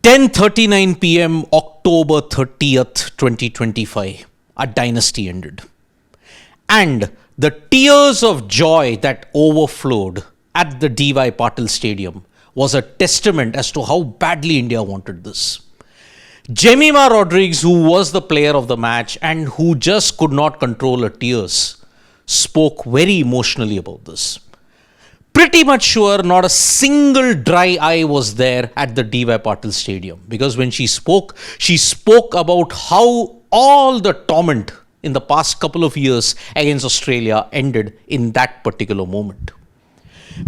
10:39 p.m. October 30th, 2025, a dynasty ended. And the tears of joy that overflowed at the D.Y. Patil Stadium was a testament as to how badly India wanted this. Jemimah Rodrigues, who was the player of the match and who just could not control her tears, spoke very emotionally about this. Pretty much sure not a single dry eye was there at the D.Y. Patil Stadium, because when she spoke about how all the torment in the past couple of years against Australia ended in that particular moment.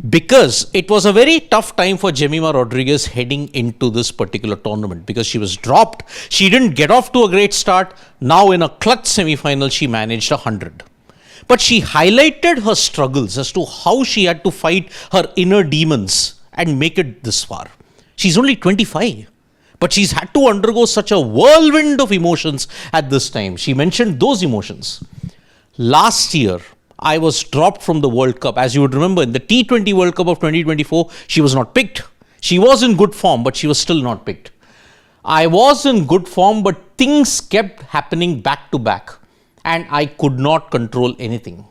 Because it was a very tough time for Jemimah Rodrigues heading into this particular tournament, because she was dropped. She didn't get off to a great start. Now in a clutch semi-final, she managed 100. But she highlighted her struggles as to how she had to fight her inner demons and make it this far. She's only 25, but she's had to undergo such a whirlwind of emotions at this time. She mentioned those emotions. Last year, I was dropped from the World Cup. As you would remember, in the T20 World Cup of 2024, she was not picked. She was in good form, but she was still not picked. I was in good form, but things kept happening back to back, and I could not control anything.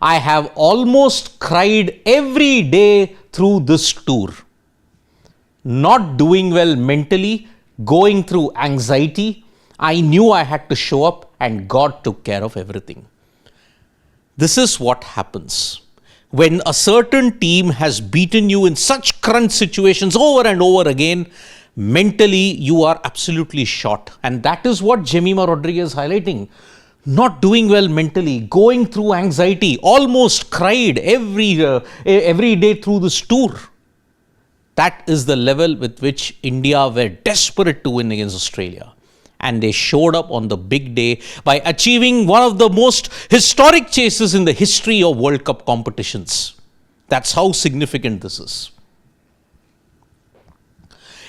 I have almost cried every day through this tour. Not doing well mentally, going through anxiety. I knew I had to show up, and God took care of everything. This is what happens when a certain team has beaten you in such crunch situations over and over again. Mentally, you are absolutely shot. And that is what Jemimah Rodrigues is highlighting. Not doing well mentally, going through anxiety, almost cried every day through this tour. That is the level with which India were desperate to win against Australia. And they showed up on the big day by achieving one of the most historic chases in the history of World Cup competitions. That's how significant this is.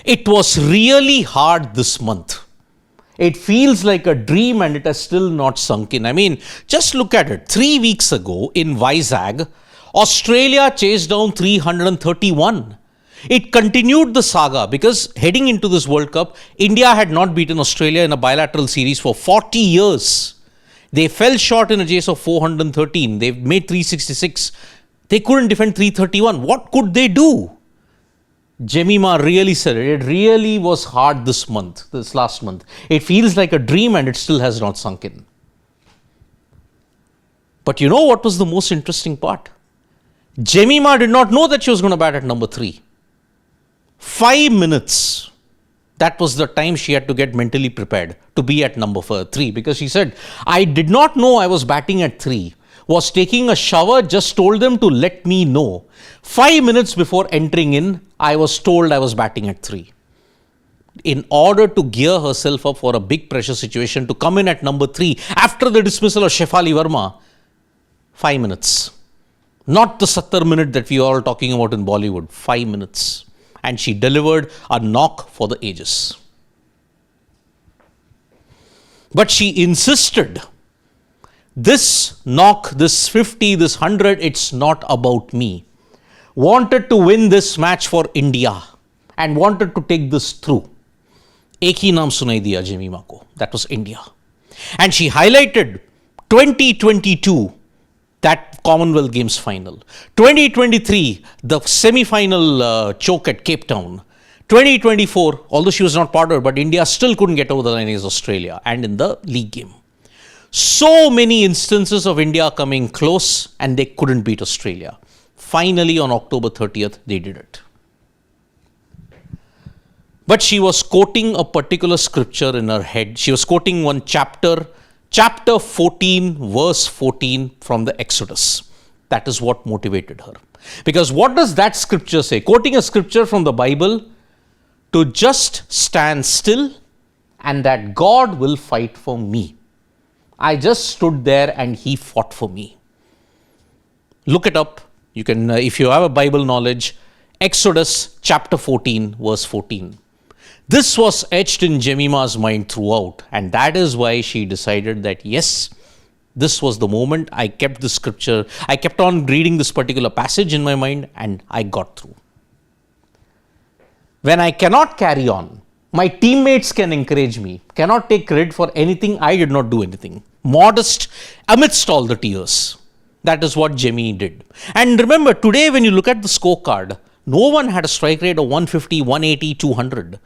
It was really hard this month. It feels like a dream and it has still not sunk in. I mean, just look at it. 3 weeks ago in Vizag, Australia chased down 331. It continued the saga because heading into this World Cup, India had not beaten Australia in a bilateral series for 40 years. They fell short in a chase of 413. They made 366. They couldn't defend 331. What could they do? Jemimah really said it. It really was hard this last month. It feels like a dream and it still has not sunk in. But you know what was the most interesting part? Jemimah did not know that she was going to bat at number 3. 5 minutes. That was the time she had to get mentally prepared to be at number 3, because she said, I did not know I was batting at 3. Was taking a shower, just told them to let me know. 5 minutes before entering in, I was told I was batting at 3. In order to gear herself up for a big pressure situation, to come in at number 3 after the dismissal of Shefali Verma, 5 minutes. Not the 70 minute that we are all talking about in Bollywood. 5 minutes. And she delivered a knock for the ages. But she insisted, this knock, this 50, this 100, it's not about me. Wanted to win this match for India and wanted to take this through. Ek hi naam sunai diya Jemimah ko. That was India. And she highlighted 2022, that Commonwealth Games final. 2023, the semi-final choke at Cape Town. 2024, although she was not part of it, but India still couldn't get over the line against Australia and in the league game. So many instances of India coming close and they couldn't beat Australia. Finally, on October 30th, they did it. But she was quoting a particular scripture in her head. She was quoting one chapter 14, verse 14 from the Exodus. That is what motivated her. Because what does that scripture say? Quoting a scripture from the Bible, to just stand still and that God will fight for me. I just stood there and he fought for me. Look it up. You can, if you have a Bible knowledge, Exodus chapter 14, verse 14. This was etched in Jemimah's mind throughout, and that is why she decided that yes, this was the moment. I kept the scripture, I kept on reading this particular passage in my mind and I got through. When I cannot carry on, My teammates can encourage me, cannot take credit for anything. I did not do anything. Modest amidst all the tears. That is what Jemmy did. And remember, today when you look at the scorecard, no one had a strike rate of 150, 180, 200.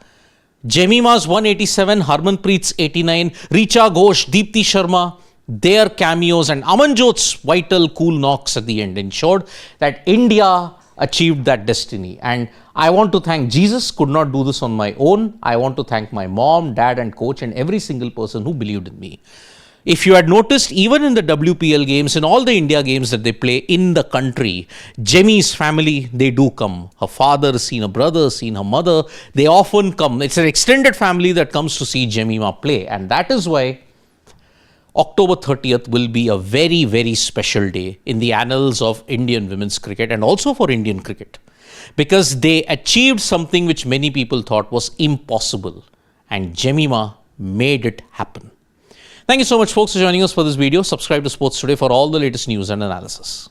Jemimah's 187, Harmanpreet's 89, Richa Ghosh, Deepthi Sharma, their cameos and Amanjot's vital cool knocks at the end ensured that India achieved that destiny. And I want to thank Jesus, could not do this on my own. I want to thank my mom, dad and coach and every single person who believed in me. If you had noticed, even in the WPL games, in all the India games that they play in the country, Jemmy's family, they do come. Her father has seen her brother, seen her mother. They often come. It's an extended family that comes to see Jemimah play. And that is why October 30th will be a very, very special day in the annals of Indian women's cricket and also for Indian cricket. Because they achieved something which many people thought was impossible. And Jemimah made it happen. Thank you so much, folks, for joining us for this video. Subscribe to Sports Today for all the latest news and analysis.